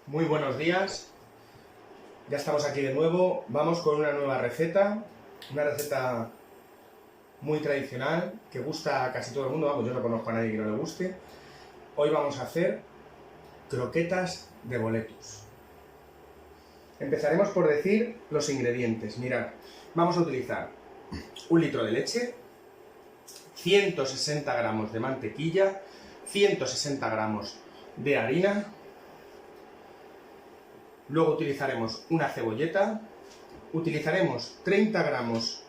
Muy buenos días, ya estamos aquí de nuevo, vamos con una nueva receta, una receta muy tradicional que gusta a casi todo el mundo, vamos, yo no conozco a nadie que no le guste. Hoy vamos a hacer croquetas de boletus. Empezaremos por decir los ingredientes. Mirad, vamos a utilizar 1 litro de leche, 160 gramos de mantequilla, 160 gramos de harina. Luego utilizaremos una cebolleta, utilizaremos 30 gramos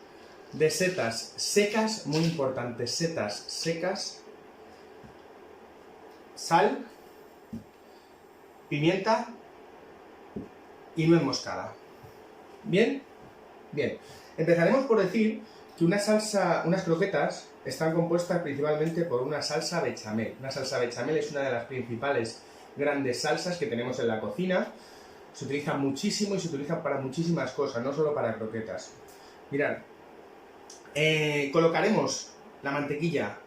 de setas secas, muy importante, setas secas, sal, pimienta y nuez moscada. ¿Bien? Bien. Empezaremos por decir que unas croquetas están compuestas principalmente por una salsa bechamel. Una salsa bechamel es una de las principales grandes salsas que tenemos en la cocina. Se utiliza muchísimo y se utiliza para muchísimas cosas, no solo para croquetas. Mirad, colocaremos la mantequilla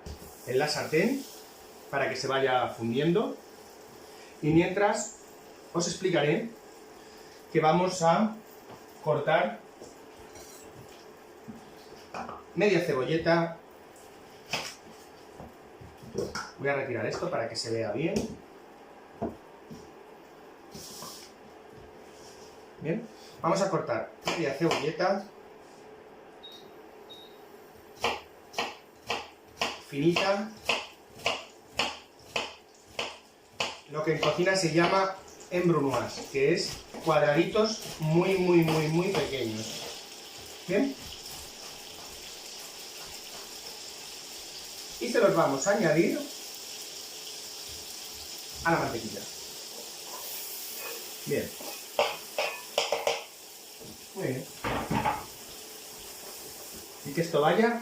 en la sartén para que se vaya fundiendo y mientras os explicaré que vamos a cortar media cebolleta. Voy a retirar esto para que se vea bien. Bien, vamos a cortar media cebolleta finita, lo que en cocina se llama embrunoise, que es cuadraditos muy pequeños. Bien, y se los vamos a añadir a la mantequilla. Bien. Muy bien. Y que esto vaya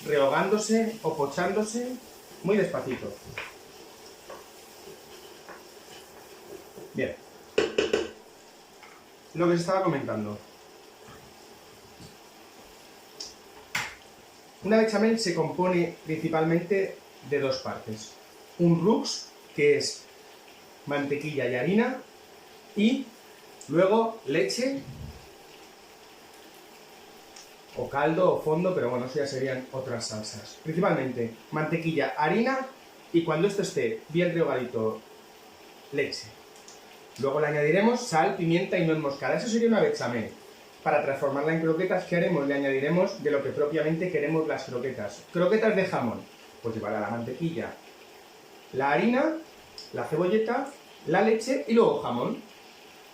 rehogándose o pochándose muy despacito. Bien. Lo que os estaba comentando. Una bechamel se compone principalmente de dos partes. Un roux, que es mantequilla y harina, y luego leche, o caldo o fondo, pero bueno, eso ya serían otras salsas. Principalmente mantequilla, harina y cuando esto esté bien rehogadito, leche. Luego le añadiremos sal, pimienta y nuez moscada. Eso sería una bechamel. Para transformarla en croquetas, ¿qué haremos? Le añadiremos de lo que propiamente queremos las croquetas. Croquetas de jamón, pues llevará la mantequilla, la harina, la cebolleta, la leche y luego jamón.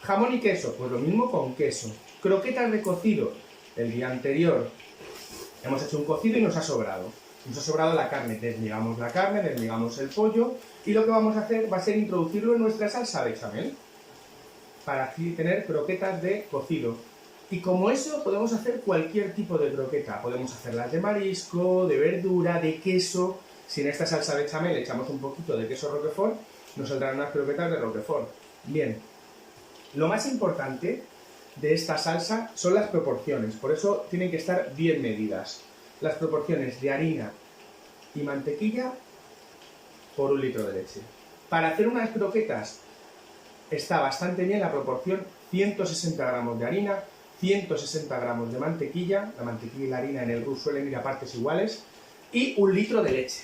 Jamón y queso, pues lo mismo con queso. Croquetas de cocido. El día anterior hemos hecho un cocido y nos ha sobrado. Nos ha sobrado la carne. Desmigamos la carne, desmigamos el pollo y lo que vamos a hacer va a ser introducirlo en nuestra salsa bechamel para así tener croquetas de cocido. Y como eso podemos hacer cualquier tipo de croqueta. Podemos hacerlas de marisco, de verdura, de queso. Si en esta salsa bechamel echamos un poquito de queso roquefort, nos saldrán unas croquetas de roquefort. Bien, lo más importante de esta salsa son las proporciones, por eso tienen que estar bien medidas. Las proporciones de harina y mantequilla por 1 litro de leche. Para hacer unas croquetas está bastante bien la proporción 160 gramos de harina, 160 gramos de mantequilla, la mantequilla y la harina en el roux suelen ir a partes iguales, y 1 litro de leche.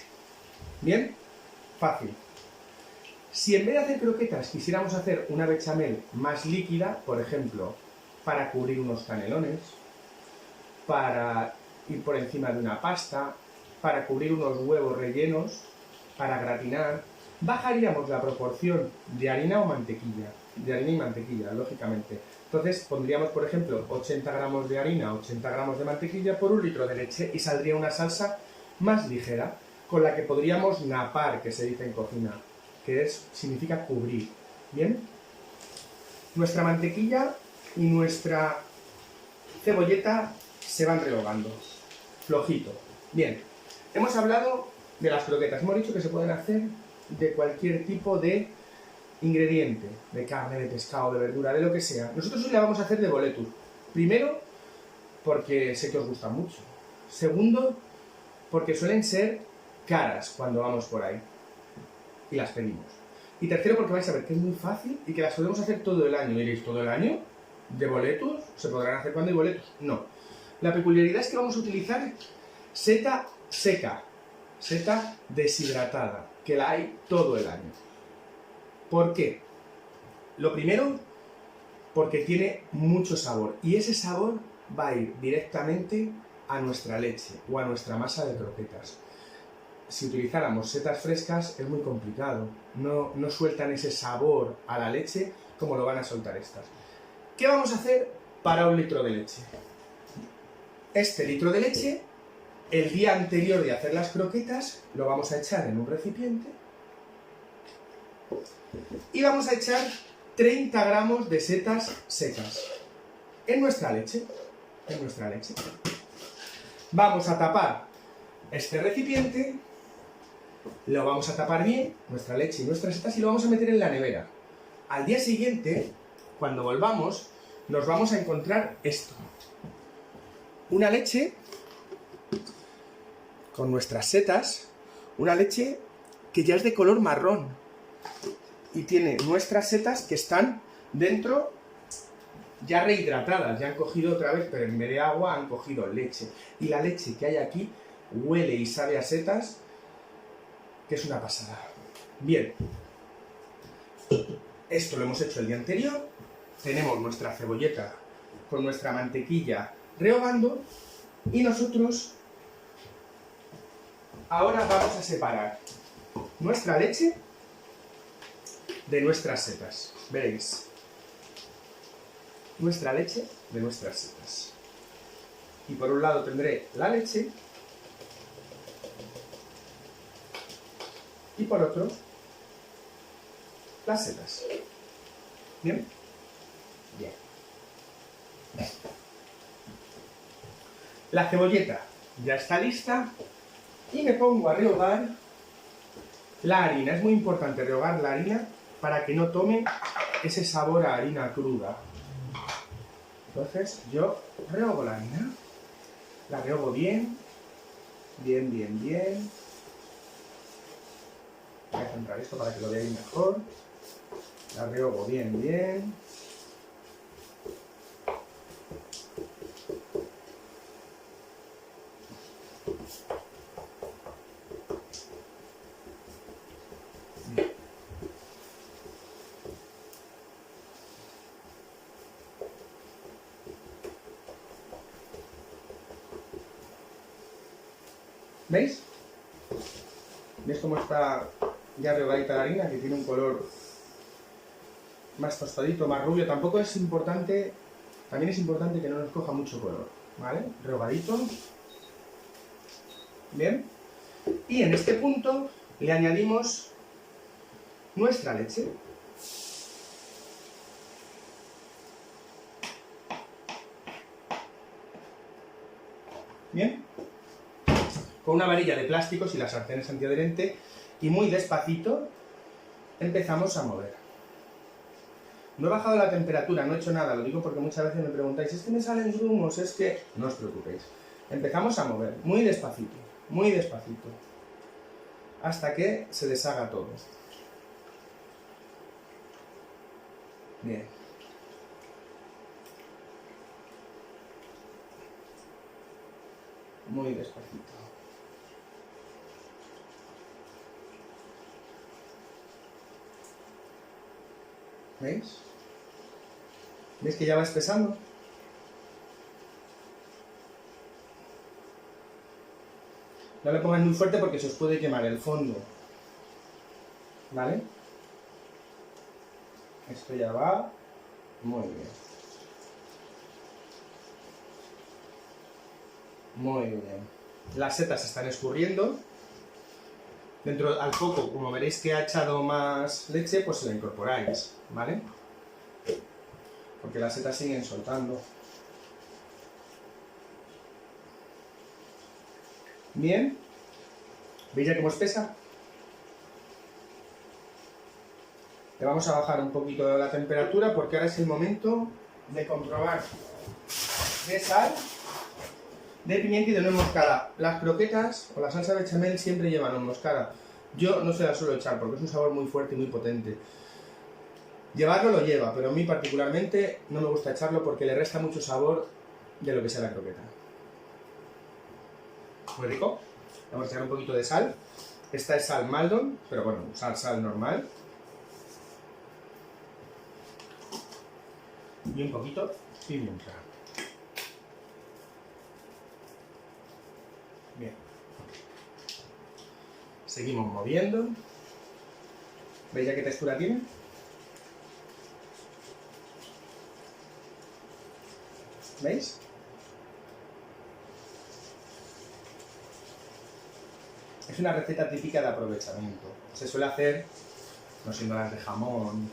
¿Bien? Fácil. Si en vez de hacer croquetas quisiéramos hacer una bechamel más líquida, por ejemplo, para cubrir unos canelones, para ir por encima de una pasta, para cubrir unos huevos rellenos, para gratinar, bajaríamos la proporción de harina o mantequilla, de harina y mantequilla, lógicamente. Entonces pondríamos, por ejemplo, 80 gramos de harina, 80 gramos de mantequilla por 1 litro de leche y saldría una salsa más ligera, con la que podríamos napar, que se dice en cocina, que significa cubrir. ¿Bien? Nuestra mantequilla y nuestra cebolleta se van rehogando, flojito. Bien, hemos hablado de las croquetas, hemos dicho que se pueden hacer de cualquier tipo de ingrediente, de carne, de pescado, de verdura, de lo que sea. Nosotros hoy la vamos a hacer de boletus. Primero, porque sé que os gusta mucho. Segundo, porque suelen ser caras cuando vamos por ahí y las pedimos. Y tercero, porque vais a ver que es muy fácil y que las podemos hacer todo el año. Diréis, ¿todo el año? ¿De boletos? ¿Se podrán hacer cuando hay boletos? No. La peculiaridad es que vamos a utilizar seta seca, seta deshidratada, que la hay todo el año. ¿Por qué? Lo primero, porque tiene mucho sabor. Y ese sabor va a ir directamente a nuestra leche o a nuestra masa de croquetas. Si utilizáramos setas frescas es muy complicado, no sueltan ese sabor a la leche como lo van a soltar estas. ¿Qué vamos a hacer para 1 litro de leche? Este litro de leche, el día anterior de hacer las croquetas, lo vamos a echar en un recipiente y vamos a echar 30 gramos de setas secas en nuestra leche. Vamos a tapar este recipiente. Lo vamos a tapar bien, nuestra leche y nuestras setas, y lo vamos a meter en la nevera. Al día siguiente, cuando volvamos, nos vamos a encontrar esto. Una leche con nuestras setas, una leche que ya es de color marrón. Y tiene nuestras setas que están dentro ya rehidratadas, ya han cogido otra vez, pero en vez de agua han cogido leche. Y la leche que hay aquí huele y sabe a setas, que es una pasada. Bien, esto lo hemos hecho el día anterior. Tenemos nuestra cebolleta con nuestra mantequilla rehogando y nosotros ahora vamos a separar nuestra leche de nuestras setas. Veréis, nuestra leche de nuestras setas. Y por un lado tendré la leche y por otro las setas. ¿Bien? Bien. La cebolleta ya está lista y me pongo a rehogar la harina. Es muy importante rehogar la harina para que no tome ese sabor a harina cruda. Entonces yo rehogo la harina, la rehogo bien. Voy a centrar esto para que lo veáis mejor. La rehogo bien. ¿Veis? ¿Veis cómo está ya rehogadita la harina? Que tiene un color más tostadito, más rubio. Tampoco es importante, también es importante que no nos coja mucho color, ¿vale? Rehogadito. Bien. Y en este punto le añadimos nuestra leche. Bien. Con una varilla de plástico, si la sartén es antiadherente, y muy despacito empezamos a mover. No he bajado la temperatura, no he hecho nada, lo digo porque muchas veces me preguntáis, es que me salen grumos, es que... No os preocupéis. Empezamos a mover, muy despacito, hasta que se deshaga todo. Bien. Muy despacito. ¿Veis? ¿Veis que ya va espesando? No le pongáis muy fuerte porque se os puede quemar el fondo. ¿Vale? Esto ya va muy bien. Muy bien. Las setas se están escurriendo. Dentro, al poco, como veréis que ha echado más leche, pues se la incorporáis, ¿vale? Porque las setas siguen soltando. Bien. ¿Veis ya cómo espesa? Le vamos a bajar un poquito la temperatura porque ahora es el momento de comprobar de sal, de pimienta y de nuez moscada. Las croquetas o la salsa bechamel siempre llevan nuez moscada. Yo no se la suelo echar porque es un sabor muy fuerte y muy potente. Llevarlo lo lleva, pero a mí particularmente no me gusta echarlo porque le resta mucho sabor de lo que sea la croqueta. Muy rico. Vamos a echar un poquito de sal. Esta es sal Maldon, pero bueno, usar sal normal. Y un poquito de pimienta. Bien. Seguimos moviendo. ¿Veis ya qué textura tiene? ¿Veis? Es una receta típica de aprovechamiento. Se suele hacer, no siendo las de jamón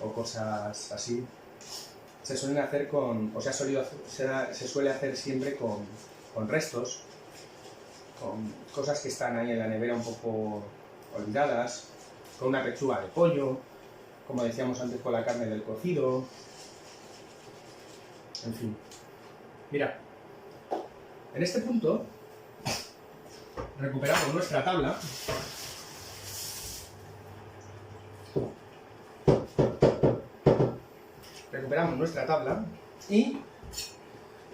o cosas así, se suelen hacer con, o se suele hacer siempre con restos, con cosas que están ahí en la nevera un poco olvidadas, con una pechuga de pollo, como decíamos antes con la carne del cocido, en fin. Mira, en este punto recuperamos nuestra tabla. Recuperamos nuestra tabla y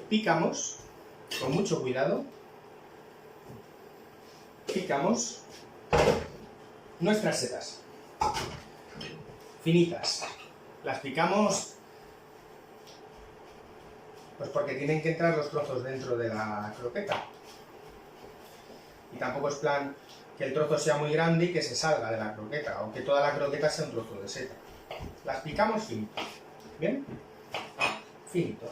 picamos con mucho cuidado. Picamos nuestras setas finitas. Las picamos pues porque tienen que entrar los trozos dentro de la croqueta. Y tampoco es plan que el trozo sea muy grande y que se salga de la croqueta, o que toda la croqueta sea un trozo de seta. Las picamos finito. ¿Bien? Finito.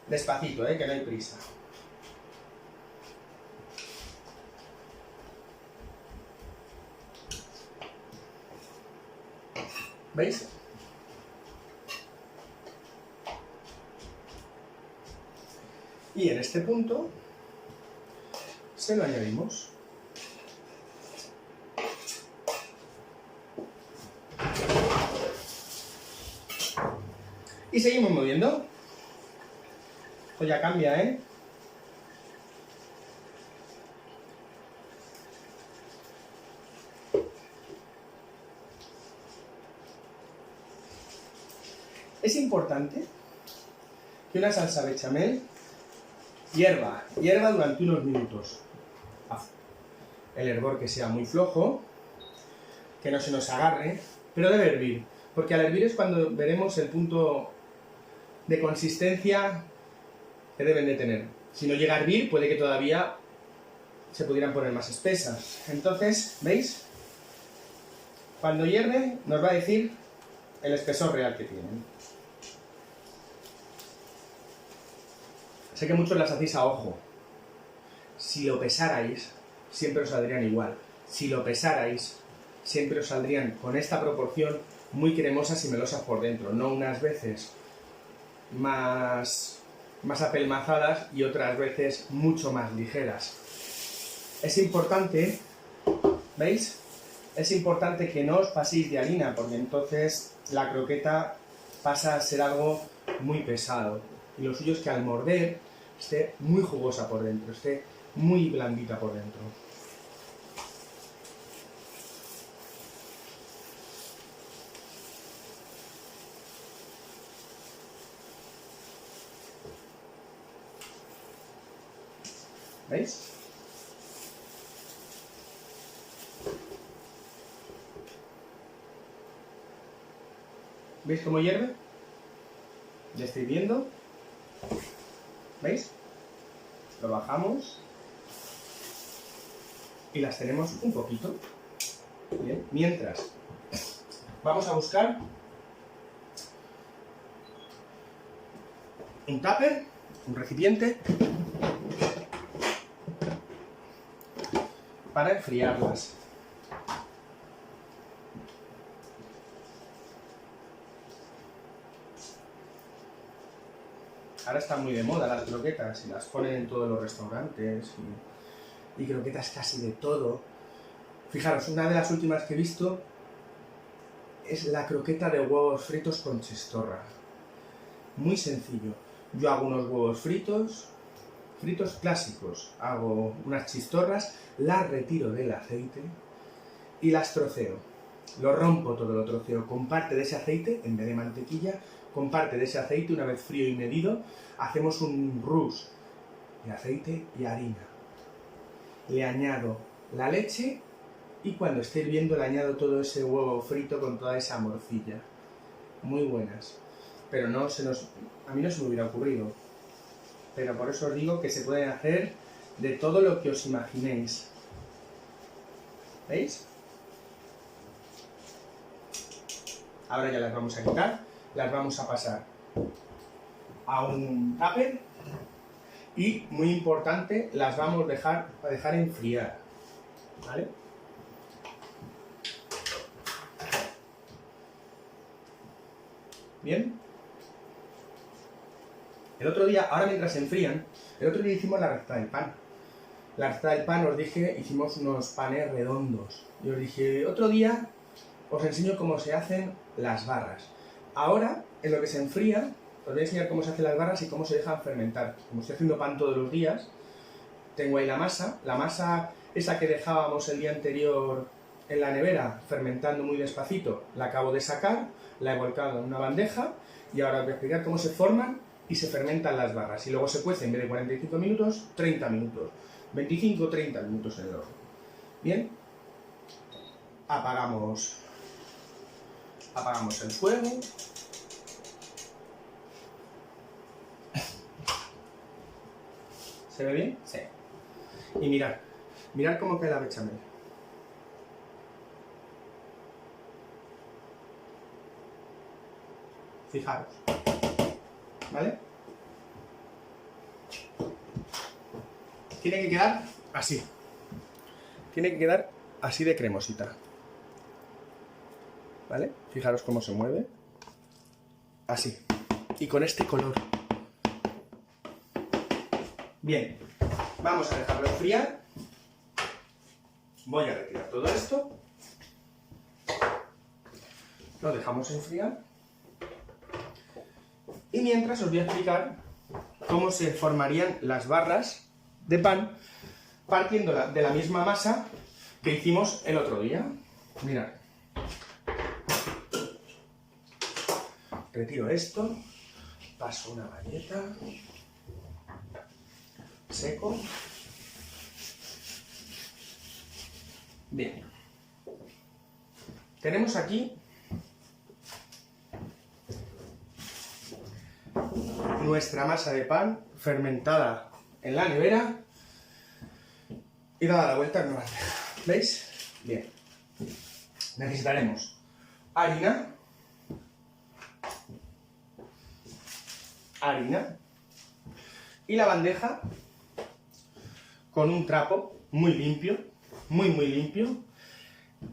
Despacito, que no hay prisa. ¿Veis? Y en este punto se lo añadimos. Y seguimos moviendo. Esto ya cambia, ¿eh? Es importante que una salsa bechamel hierva durante unos minutos. El hervor que sea muy flojo, que no se nos agarre, pero debe hervir, porque al hervir es cuando veremos el punto de consistencia que deben de tener. Si no llega a hervir, puede que todavía se pudieran poner más espesas. Entonces, ¿veis? Cuando hierve nos va a decir el espesor real que tienen. Sé que muchos las hacéis a ojo. Si lo pesarais, siempre os saldrían igual. Si lo pesarais, siempre os saldrían con esta proporción muy cremosas y melosas por dentro. No unas veces más apelmazadas y otras veces mucho más ligeras. Es importante, ¿veis? Es importante que no os paséis de harina, porque entonces la croqueta pasa a ser algo muy pesado. Y lo suyo es que al morder esté muy jugosa por dentro, esté muy blandita por dentro. ¿Veis? ¿Veis cómo hierve? Ya estoy viendo. ¿Veis? Lo bajamos y las tenemos un poquito. Bien. Mientras, vamos a buscar un tupper, un recipiente, para enfriarlas. Ahora están muy de moda las croquetas y las ponen en todos los restaurantes y croquetas casi de todo. Fijaros, una de las últimas que he visto es la croqueta de huevos fritos con chistorra. Muy sencillo. Yo hago unos huevos fritos, fritos clásicos. Hago unas chistorras, las retiro del aceite y las troceo. Lo rompo todo, lo troceo con parte de ese aceite, en vez de mantequilla, con parte de ese aceite, una vez frío y medido, hacemos un rush de aceite y harina. Le añado la leche y cuando esté hirviendo le añado todo ese huevo frito con toda esa morcilla. Muy buenas. Pero a mí no se me hubiera ocurrido. Pero por eso os digo que se pueden hacer de todo lo que os imaginéis. ¿Veis? Ahora ya las vamos a quitar, las vamos a pasar a un tupper y, muy importante, las vamos a dejar enfriar. ¿Vale? Bien. El otro día, ahora mientras se enfrían, el otro día hicimos la receta del pan. La receta del pan, os dije, hicimos unos panes redondos. Y os dije, otro día os enseño cómo se hacen las barras. Ahora, en lo que se enfría, os voy a enseñar cómo se hacen las barras y cómo se dejan fermentar. Como estoy haciendo pan todos los días, tengo ahí la masa esa que dejábamos el día anterior en la nevera, fermentando muy despacito, la acabo de sacar, la he volcado en una bandeja y ahora os voy a explicar cómo se forman y se fermentan las barras. Y luego se cuece en vez de 45 minutos, 30 minutos. 25-30 minutos en el horno. Bien, apagamos el fuego. ¿Se ve bien? Sí. Y mirad cómo queda la bechamel. Fijaros. ¿Vale? Tiene que quedar así. Tiene que quedar así de cremosita. ¿Vale? Fijaros cómo se mueve. Así. Y con este color. Bien. Vamos a dejarlo enfriar. Voy a retirar todo esto. Lo dejamos enfriar. Y mientras os voy a explicar cómo se formarían las barras de pan partiendo de la misma masa que hicimos el otro día. Mirad. Retiro esto, paso una bayeta, seco. Bien. Tenemos aquí nuestra masa de pan fermentada en la nevera y dada la vuelta en una bandeja. ¿Veis? Bien. Necesitaremos harina, y la bandeja con un trapo muy limpio, muy limpio,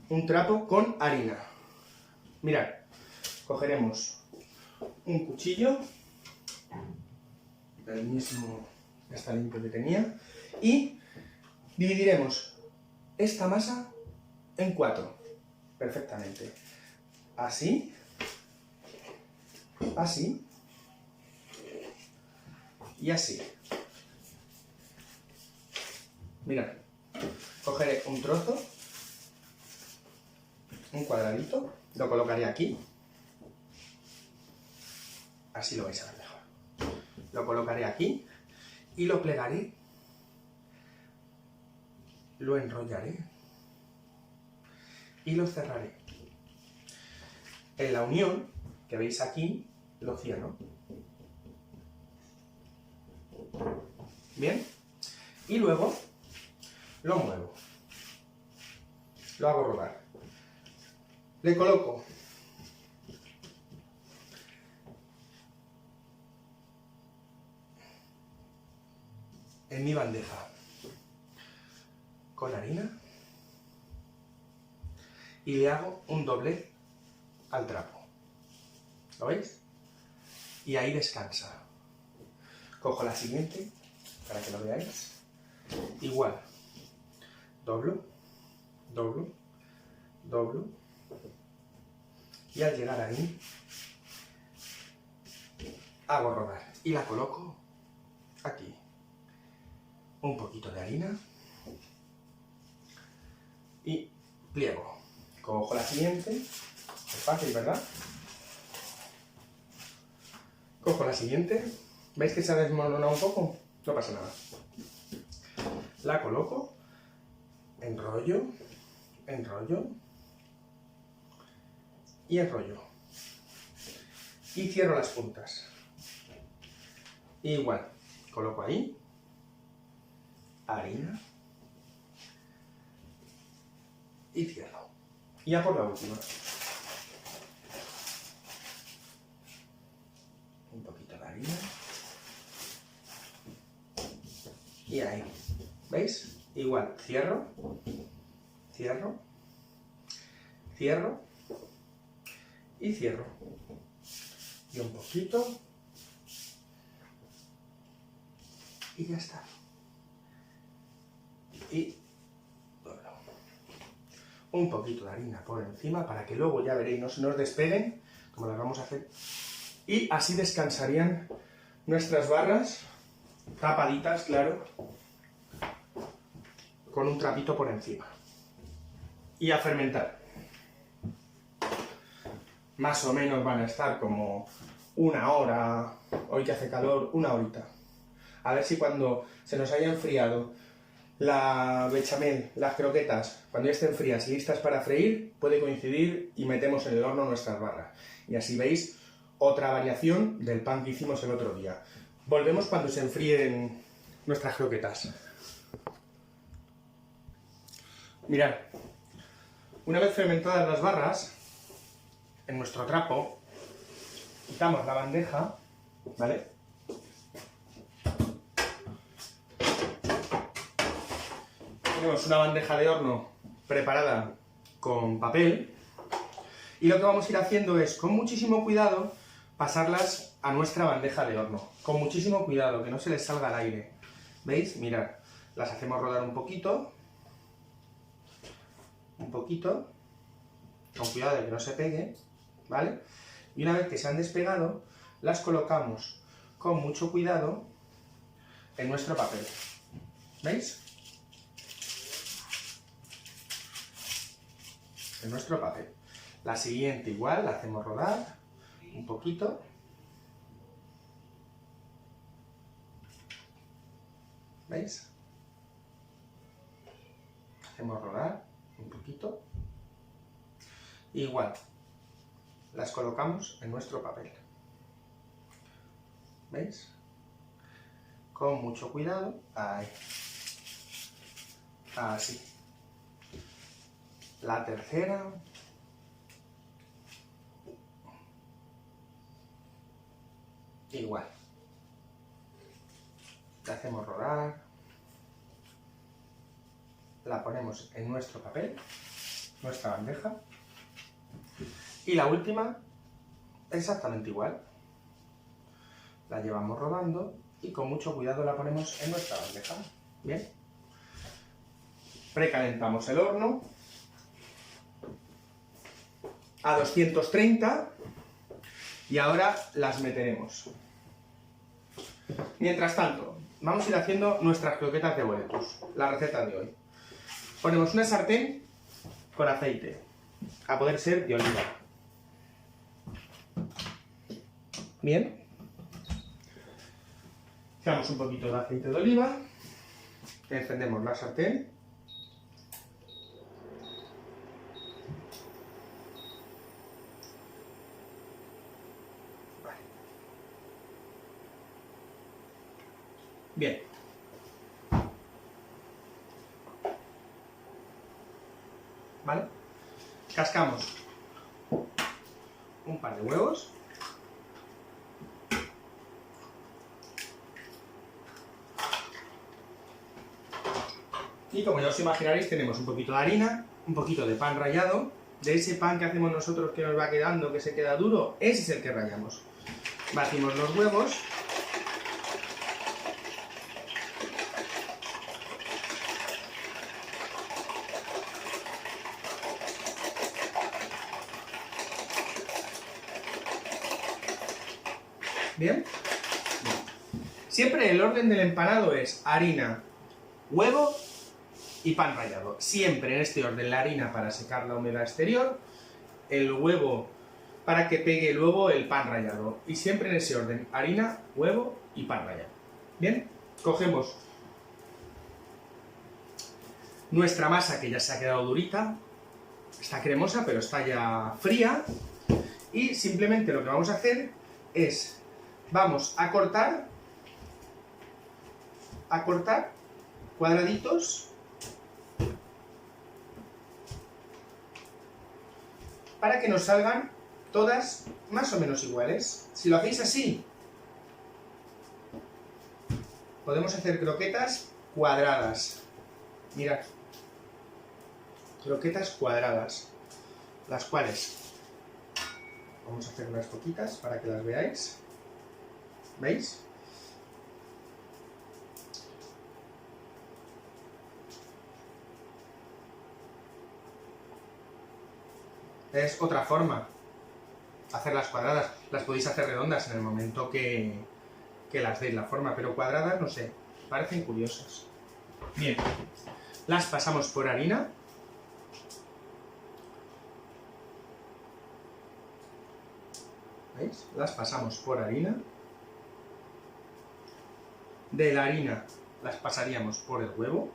un trapo con harina. Mirad, cogeremos un cuchillo, el mismo ya está limpio que tenía, y dividiremos esta masa en 4, perfectamente. Así, así y así. Mirad, cogeré un trozo, un cuadradito, lo colocaré aquí. Así lo vais a ver mejor. Lo colocaré aquí y lo plegaré, lo enrollaré y lo cerraré. En la unión que veis aquí, lo cierro. Bien. Y luego lo muevo. Lo hago rodar. Le coloco en mi bandeja con harina y le hago un doblez al trapo. ¿Lo veis? Y ahí descansa. Cojo la siguiente para que lo veáis. Igual. Doblo, doblo, doblo. Y al llegar ahí, hago rodar. Y la coloco aquí. un poquito de harina y pliego. Cojo la siguiente, es fácil, ¿verdad? Cojo la siguiente, ¿veis que se ha desmoronado un poco? No pasa nada. La coloco, enrollo, enrollo y enrollo. Y cierro las puntas. Igual, coloco ahí, harina y cierro. Y a por la última. Un poquito de harina. Y ahí, ¿veis? Igual, cierro, cierro, cierro y cierro. Y un poquito. Y ya está. Y doblo. Un poquito de harina por encima para que luego, ya veréis, no se nos despeguen, como las vamos a hacer. Y así descansarían nuestras barras, tapaditas, claro, con un trapito por encima. Y a fermentar. Más o menos van a estar como 1 hora, hoy que hace calor, 1 horita. A ver si cuando se nos haya enfriado la bechamel, las croquetas, cuando ya estén frías y listas para freír, puede coincidir y metemos en el horno nuestras barras. Y así veis otra variación del pan que hicimos el otro día. Volvemos cuando se enfríen nuestras croquetas. Mirad, una vez fermentadas las barras, en nuestro trapo, quitamos la bandeja, ¿vale? Tenemos una bandeja de horno preparada con papel y lo que vamos a ir haciendo es, con muchísimo cuidado, pasarlas a nuestra bandeja de horno. Con muchísimo cuidado, que no se les salga el aire. ¿Veis? Mirad, las hacemos rodar un poquito, con cuidado de que no se pegue, ¿vale? Y una vez que se han despegado, las colocamos con mucho cuidado en nuestro papel. ¿Veis? En nuestro papel. La siguiente igual, la hacemos rodar un poquito. ¿Veis? Hacemos rodar un poquito. Igual, las colocamos en nuestro papel. ¿Veis? Con mucho cuidado. Ahí. Así. La tercera. Igual. La hacemos rodar. La ponemos en nuestro papel, nuestra bandeja. Y la última, exactamente igual. La llevamos rodando y con mucho cuidado la ponemos en nuestra bandeja. Bien. Precalentamos el horno a 230 y ahora las meteremos. Mientras tanto, vamos a ir haciendo nuestras croquetas de boletus, la receta de hoy. Ponemos una sartén con aceite, a poder ser de oliva. Bien. Echamos un poquito de aceite de oliva, encendemos la sartén. Vale. Bien. ¿Vale? Cascamos un par de huevos. Y como ya os imaginaréis, tenemos un poquito de harina, un poquito de pan rallado. De ese pan que hacemos nosotros que nos va quedando, que se queda duro, ese es el que rallamos. Batimos los huevos. Bien. Siempre el orden del empanado es harina, huevo y pan rallado. Siempre en este orden: la harina para secar la humedad exterior, el huevo para que pegue luego el pan rallado. Y siempre en ese orden: harina, huevo y pan rallado. Bien, cogemos nuestra masa, que ya se ha quedado durita, está cremosa pero está ya fría, y simplemente lo que vamos a hacer es, vamos a cortar cuadraditos para que nos salgan todas más o menos iguales. Si lo hacéis así, podemos hacer croquetas cuadradas. Mirad, croquetas cuadradas, las cuales vamos a hacer unas poquitas para que las veáis. ¿Veis? Es otra forma hacer las cuadradas. Las podéis hacer redondas en el momento que las deis la forma, pero cuadradas, no sé, parecen curiosas. Bien, las pasamos por harina. ¿Veis? Las pasamos por harina. De la harina las pasaríamos por el huevo.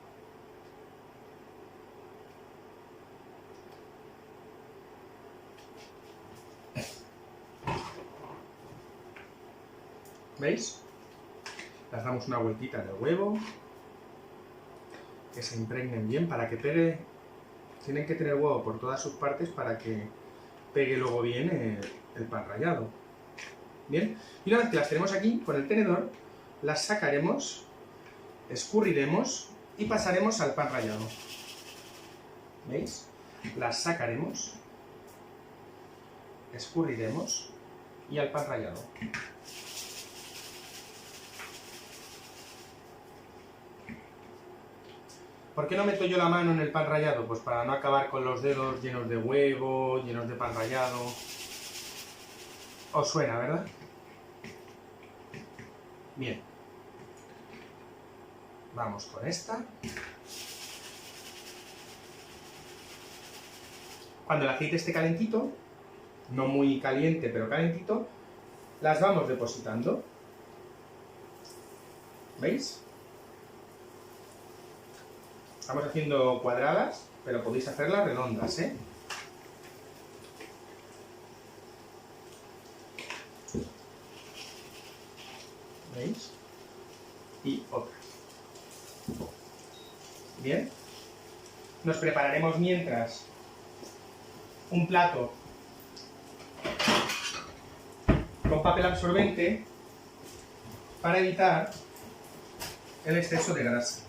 ¿Veis? Las damos una vueltita en el huevo, que se impregnen bien para que pegue. Tienen que tener huevo por todas sus partes para que pegue luego bien el pan rallado. Bien, y una vez que las tenemos aquí, con el tenedor, las sacaremos, escurriremos y pasaremos al pan rallado. ¿Veis? Las sacaremos, escurriremos y al pan rallado. ¿Por qué no meto yo la mano en el pan rallado? Pues para no acabar con los dedos llenos de huevo, llenos de pan rallado. Os suena, ¿verdad? Bien. Vamos con esta. Cuando el aceite esté calentito, no muy caliente, pero calentito, las vamos depositando. ¿Veis? Estamos haciendo cuadradas, pero podéis hacerlas redondas, ¿eh? ¿Veis? Y otra. Bien. Nos prepararemos mientras un plato con papel absorbente para evitar el exceso de grasa.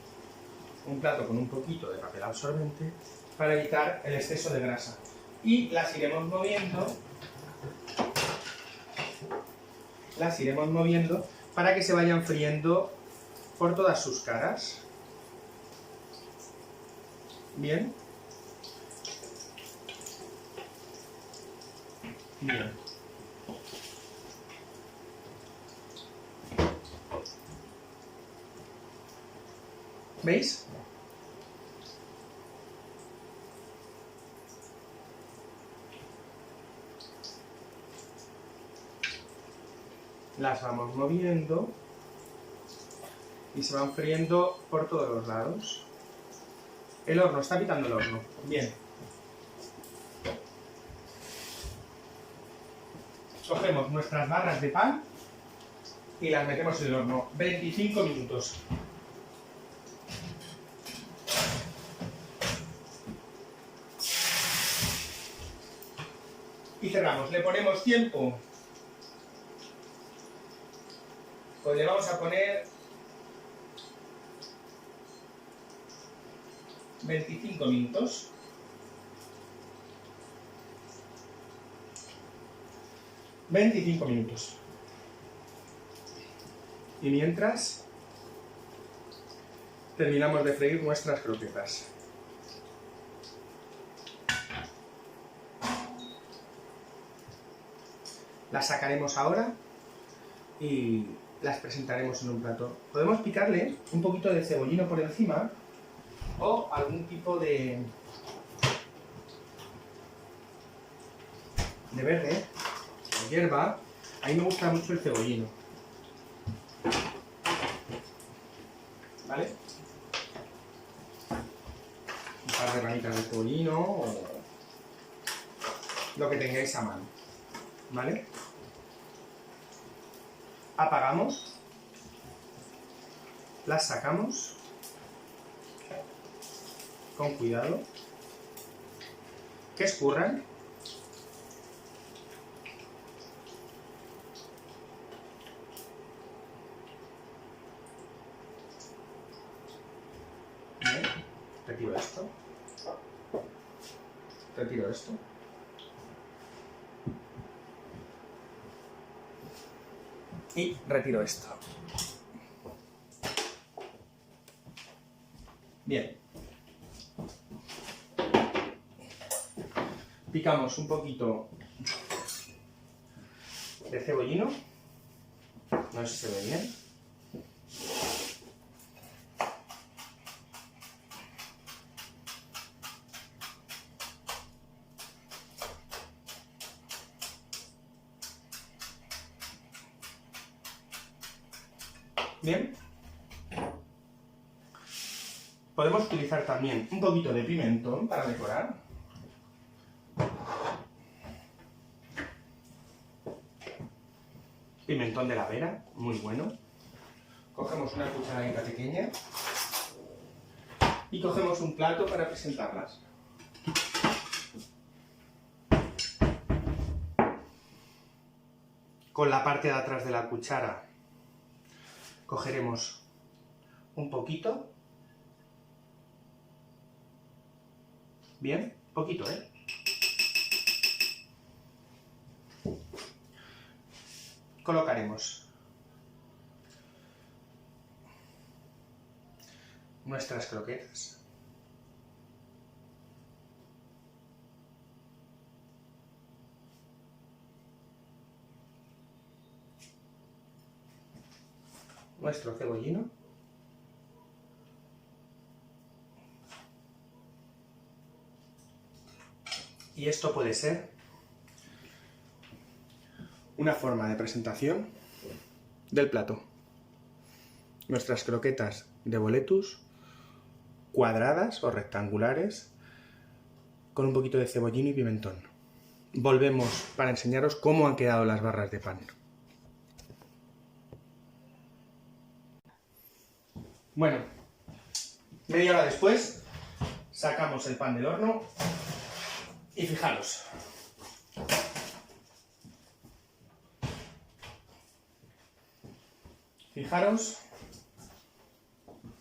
Un plato con un poquito de papel absorbente para evitar el exceso de grasa. Y las iremos moviendo para que se vayan friendo por todas sus caras. Bien. Bien. ¿Veis? Las vamos moviendo y se van friendo por todos los lados. El horno, está pitando el horno. Bien. Cogemos nuestras barras de pan y las metemos en el horno. 25 minutos. Y cerramos. Le ponemos tiempo. Pues le vamos a poner 25 minutos. Y mientras terminamos de freír nuestras croquetas. Las sacaremos ahora y las presentaremos en un plato. Podemos picarle un poquito de cebollino por encima o algún tipo de verde o hierba. A mí me gusta mucho el cebollino. ¿Vale? Un par de ramitas de cebollino o lo que tengáis a mano. ¿Vale? Apagamos, las sacamos con cuidado, que escurran. Bien, retiro esto, retiro esto. Y retiro esto. Bien. Picamos un poquito de cebollino. No sé si se ve bien. Bien. Podemos utilizar también un poquito de pimentón para decorar. Pimentón de la Vera, muy bueno. Cogemos una cucharadita pequeña y cogemos un plato para presentarlas. Con la parte de atrás de la cuchara cogeremos un poquito. Bien, poquito, ¿eh? Colocaremos nuestras croquetas. Nuestro cebollino. Y esto puede ser una forma de presentación del plato. Nuestras croquetas de boletus, cuadradas o rectangulares, con un poquito de cebollino y pimentón. Volvemos para enseñaros cómo han quedado las barras de pan. Bueno, media hora después sacamos el pan del horno y fijaros. Fijaros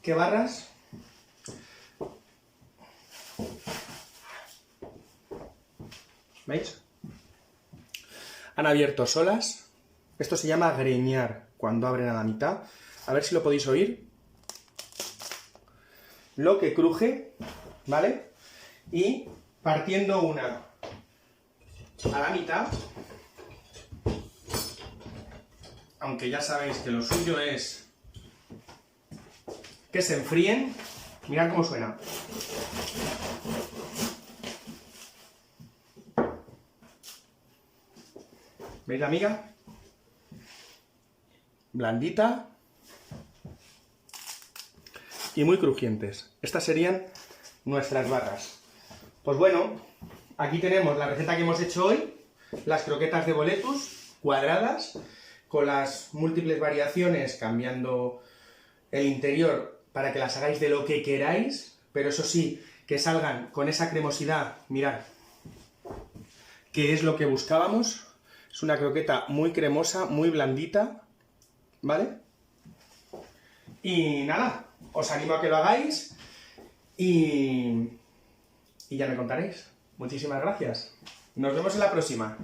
qué barras. ¿Veis? Han abierto solas. Esto se llama greñar cuando abren a la mitad. A ver si lo podéis oír. Lo que cruje, ¿vale? Y partiendo una a la mitad, aunque ya sabéis que lo suyo es que se enfríen, mirad cómo suena. ¿Veis la miga? Blandita y muy crujientes. Estas serían nuestras barras. Pues bueno, aquí tenemos la receta que hemos hecho hoy, las croquetas de boletus cuadradas, con las múltiples variaciones, cambiando el interior para que las hagáis de lo que queráis, pero eso sí, que salgan con esa cremosidad, mirad, que es lo que buscábamos. Es una croqueta muy cremosa, muy blandita, ¿vale? Y nada, os animo a que lo hagáis y ya me contaréis. Muchísimas gracias. Nos vemos en la próxima.